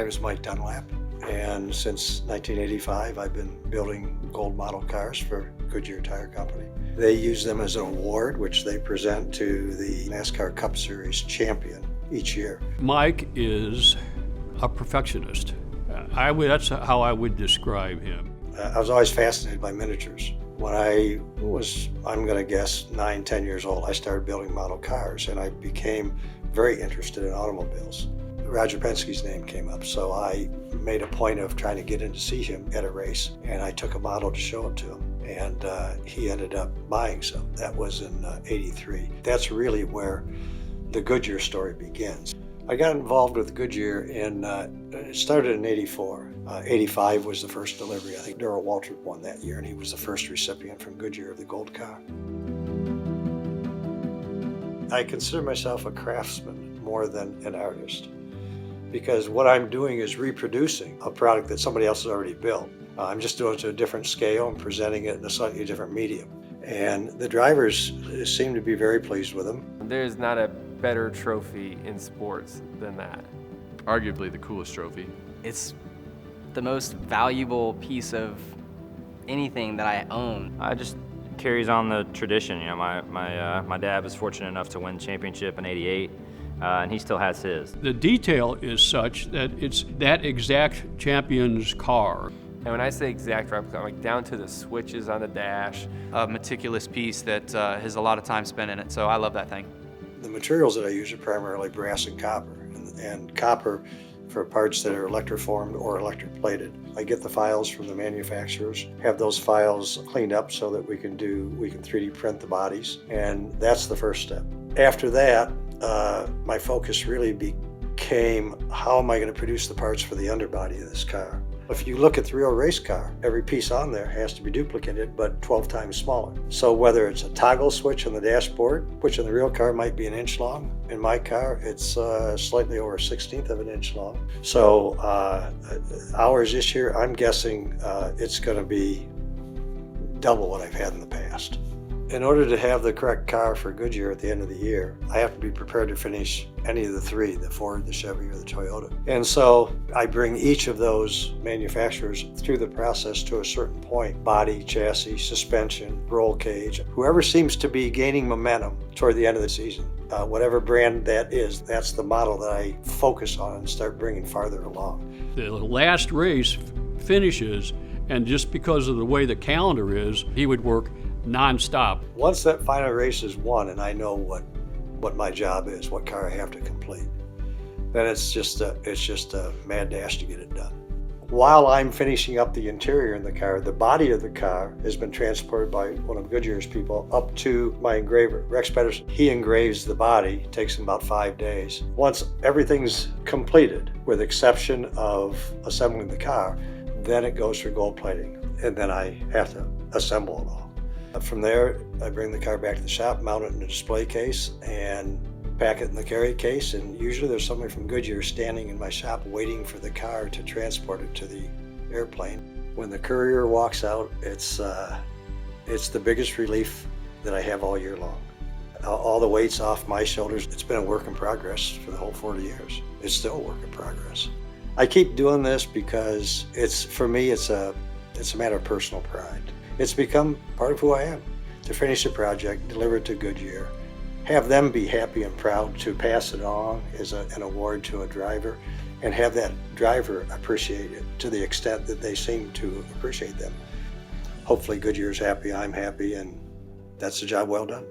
name is Mike Dunlap, and since 1985 I've been building gold model cars for Goodyear Tire Company. They use them as an award which they present to the NASCAR Cup Series champion each year. Mike is a perfectionist. That's how I would describe him. I was always fascinated by miniatures. When I was, I'm going to guess, 9, 10 years old, I started building model cars, and I became very interested in automobiles. Roger Penske's name came up, so I made a point of trying to get in to see him at a race, and I took a model to show it to him, and he ended up buying some. That was in '83. That's really where the Goodyear story begins. I got involved with Goodyear it started in '84. '85 was the first delivery. I think Darrell Waltrip won that year, and he was the first recipient from Goodyear of the gold car. I consider myself a craftsman more than an artist, because what I'm doing is reproducing a product that somebody else has already built. I'm just doing it to a different scale and presenting it in a slightly different medium. And the drivers seem to be very pleased with them. There's not a better trophy in sports than that. Arguably the coolest trophy. It's the most valuable piece of anything that I own. I just carries on the tradition. You know, my dad was fortunate enough to win championship in '88, and he still has his. The detail is such that it's that exact champion's car. And when I say exact replica, I'm like down to the switches on the dash. A meticulous piece that has a lot of time spent in it, so I love that thing. The materials that I use are primarily brass and copper, and copper for parts that are electroformed or electroplated. I get the files from the manufacturers, have those files cleaned up so that we can 3D print the bodies, and that's the first step. After that, my focus really became, how am I going to produce the parts for the underbody of this car? If you look at the real race car, every piece on there has to be duplicated, but 12 times smaller. So whether it's a toggle switch on the dashboard, which in the real car might be an inch long, in my car it's slightly over 1/16 of an inch long. So ours this year, I'm guessing it's going to be double what I've had in the past. In order to have the correct car for Goodyear at the end of the year, I have to be prepared to finish any of the three, the Ford, the Chevy, or the Toyota. And so I bring each of those manufacturers through the process to a certain point: body, chassis, suspension, roll cage. Whoever seems to be gaining momentum toward the end of the season, whatever brand that is, that's the model that I focus on and start bringing farther along. The last race finishes, and just because of the way the calendar is, he would work non-stop. Once that final race is won and I know what my job is, what car I have to complete, then it's just a mad dash to get it done. While I'm finishing up the interior in the car, the body of the car has been transported by one of Goodyear's people up to my engraver, Rex Pedersen. He engraves the body, takes him about 5 days. Once everything's completed, with exception of assembling the car, then it goes for gold plating, and then I have to assemble it all. From there, I bring the car back to the shop, mount it in a display case, and pack it in the carry case. And usually there's somebody from Goodyear standing in my shop waiting for the car to transport it to the airplane. When the courier walks out, it's the biggest relief that I have all year long. All the weight's off my shoulders. It's been a work in progress for the whole 40 years. It's still a work in progress. I keep doing this because for me, it's a matter of personal pride. It's become part of who I am, to finish a project, deliver it to Goodyear, have them be happy and proud to pass it on as an award to a driver, and have that driver appreciate it to the extent that they seem to appreciate them. Hopefully Goodyear's happy, I'm happy, and that's the job well done.